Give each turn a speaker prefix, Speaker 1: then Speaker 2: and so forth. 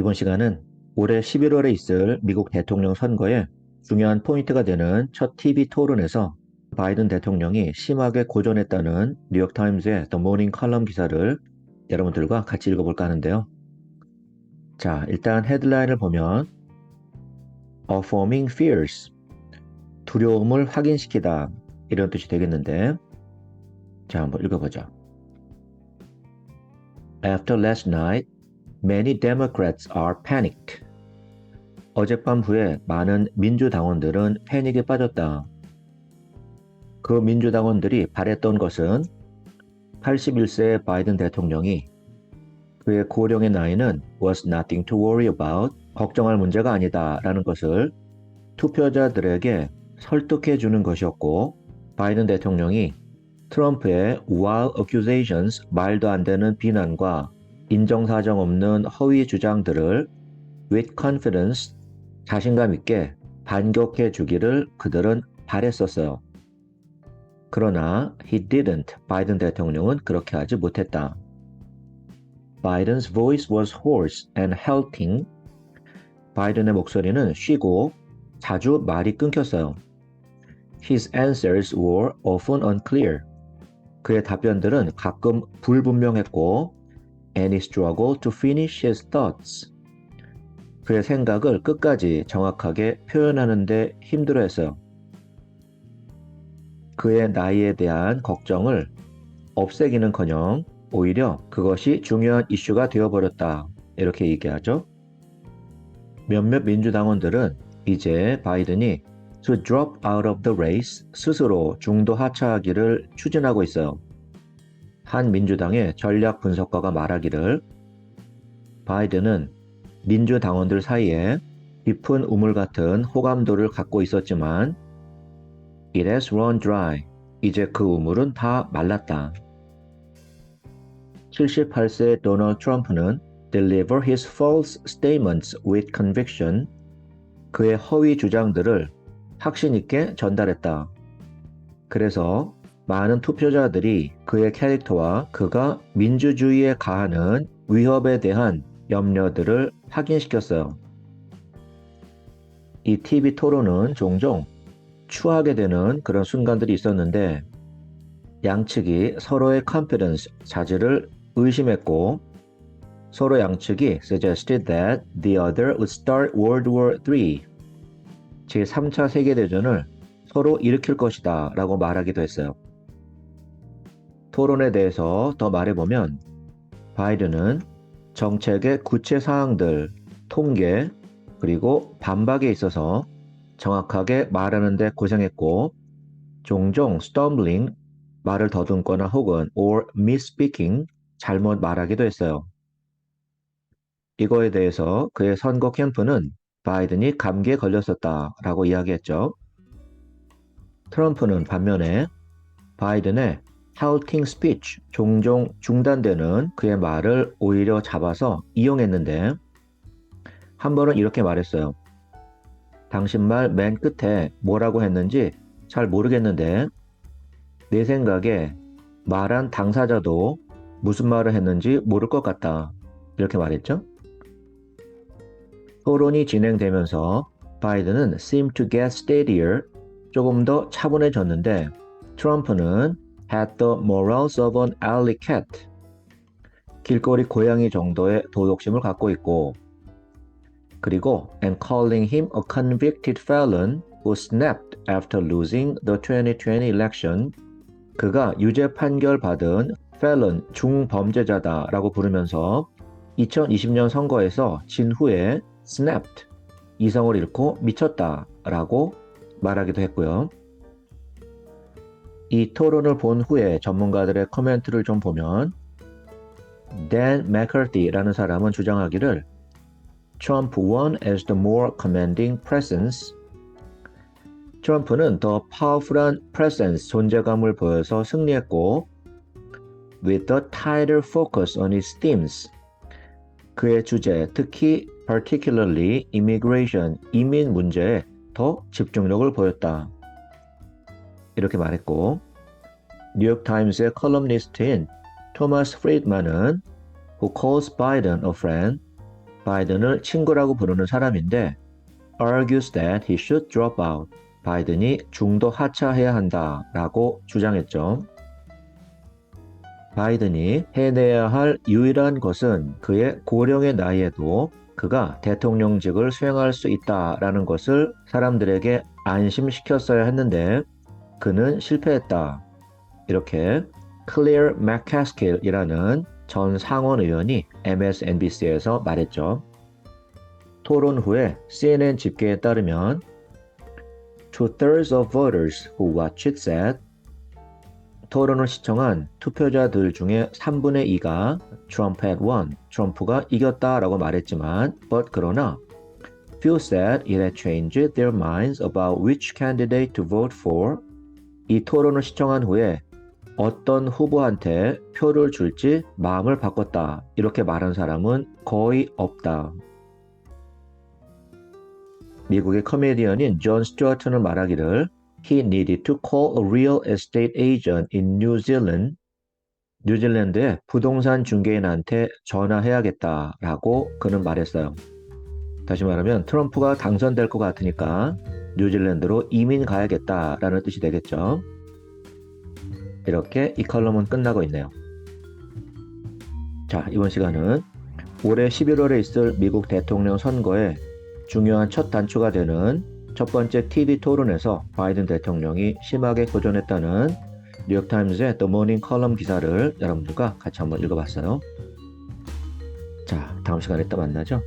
Speaker 1: 이번 시간은 올해 11월에 있을 미국 대통령 선거에 중요한 포인트가 되는 첫 TV 토론에서 바이든 대통령이 심하게 고전했다는 뉴욕타임즈의 The Morning 칼럼 기사를 여러분들과 같이 읽어볼까 하는데요. 자, 일단 헤드라인을 보면 Affirming Fears, 두려움을 확인시키다 이런 뜻이 되겠는데, 자, 한번 읽어보죠. After last night, many Democrats are panicked. 어젯밤 후에 많은 민주당원들은 패닉에 빠졌다. 그 민주당원들이 바랬던 것은 81세의 바이든 대통령이 그의 고령의 나이는 was nothing to worry about, 걱정할 문제가 아니다 라는 것을 투표자들에게 설득해 주는 것이었고, 바이든 대통령이 트럼프의 wild accusations, 말도 안 되는 비난과 인정사정 없는 허위 주장들을 with confidence, 자신감 있게 반격해 주기를 그들은 바랬었어요. 그러나 he didn't, 바이든 대통령은 그렇게 하지 못했다. Biden's voice was hoarse and halting. 바이든의 목소리는 쉬고 자주 말이 끊겼어요. His answers were often unclear. 그의 답변들은 가끔 불분명했고 and he struggled to finish his thoughts. 그의 생각을 끝까지 정확하게 표현하는 데 힘들어했어요. 그의 나이에 대한 걱정을 없애기는커녕 오히려 그것이 중요한 이슈가 되어버렸다. 이렇게 얘기하죠. 몇몇 민주당원들은 이제 바이든이 to drop out of the race, 스스로 중도 하차하기를 추진하고 있어요. 한 민주당의 전략 분석가가 말하기를 바이든은 민주당원들 사이에 깊은 우물 같은 호감도를 갖고 있었지만 It has run dry. 이제 그 우물은 다 말랐다. 78세의 도널드 트럼프는 deliver his false statements with conviction. 그의 허위 주장들을 확신 있게 전달했다. 그래서 많은 투표자들이 그의 캐릭터와 그가 민주주의에 가하는 위협에 대한 염려들을 확인시켰어요. 이 TV 토론은 종종 추하게 되는 그런 순간들이 있었는데 양측이 서로의 confidence, 자질을 의심했고 서로 양측이 suggested that the other would start World War III, 제3차 세계대전을 서로 일으킬 것이다 라고 말하기도 했어요. 토론에 대해서 더 말해보면 바이든은 정책의 구체 사항들, 통계, 그리고 반박에 있어서 정확하게 말하는 데 고생했고 종종 stumbling, 말을 더듬거나 혹은 or misspeaking, 잘못 말하기도 했어요. 이거에 대해서 그의 선거 캠프는 바이든이 감기에 걸렸었다 라고 이야기했죠. 트럼프는 반면에 바이든의 halting speech, 종종 중단되는 그의 말을 오히려 잡아서 이용했는데 한 번은 이렇게 말했어요. 당신 말 맨 끝에 뭐라고 했는지 잘 모르겠는데 내 생각에 말한 당사자도 무슨 말을 했는지 모를 것 같다. 이렇게 말했죠. 토론이 진행되면서 바이든은 seemed to get steadier, 조금 더 차분해졌는데 트럼프는 had the morals of an alley cat, 길거리 고양이 정도의 도덕심을 갖고 있고 그리고 and calling him a convicted felon who snapped after losing the 2020 election, 그가 유죄 판결 받은 felon, 중범죄자다라고 부르면서 2020년 선거에서 진 후에 snapped, 이성을 잃고 미쳤다라고 말하기도 했고요. 이 토론을 본 후에 전문가들의 코멘트를 좀 보면 Dan McCarthy라는 사람은 주장하기를 Trump won as the more commanding presence. 트럼프는 더 파워풀한 presence, 존재감을 보여서 승리했고 with a tighter focus on his themes. 그의 주제, 특히 particularly immigration, 이민 문제에 더 집중력을 보였다. 이렇게 말했고 뉴욕타임스의 컬럼니스트인 토마스 프리드만은 Who calls Biden a friend, 바이든을 친구라고 부르는 사람인데 argues that he should drop out. 바이든이 중도 하차해야 한다라고 주장했죠. 바이든이 해내야 할 유일한 것은 그의 고령의 나이에도 그가 대통령직을 수행할 수 있다라는 것을 사람들에게 안심시켰어야 했는데 그는 실패했다. 이렇게 클레어 맥캐스킬이라는 전 상원 의원이 MSNBC에서 말했죠. 토론 후에 CNN 집계에 따르면 Two-thirds of voters who watched it said 토론을 시청한 투표자들 중에 3분의 2가 Trump had won, 트럼프가 이겼다라고 말했지만 그러나 few said it had changed their minds about which candidate to vote for. 이 토론을 시청한 후에 어떤 후보한테 표를 줄지 마음을 바꿨다. 이렇게 말한 사람은 거의 없다. 미국의 코미디언인 존 스튜어트는 말하기를 He needed to call a real estate agent in New Zealand. 뉴질랜드의 부동산 중개인한테 전화해야겠다라고 그는 말했어요. 다시 말하면 트럼프가 당선될 것 같으니까 뉴질랜드로 이민 가야겠다라는 뜻이 되겠죠. 이렇게 이 컬럼은 끝나고 있네요. 자, 이번 시간은 올해 11월에 있을 미국 대통령 선거에 중요한 첫 단추가 되는 첫 번째 TV 토론에서 바이든 대통령이 심하게 고전했다는 뉴욕타임즈의 The Morning 컬럼 기사를 여러분들과 같이 한번 읽어봤어요. 자, 다음 시간에 또 만나죠.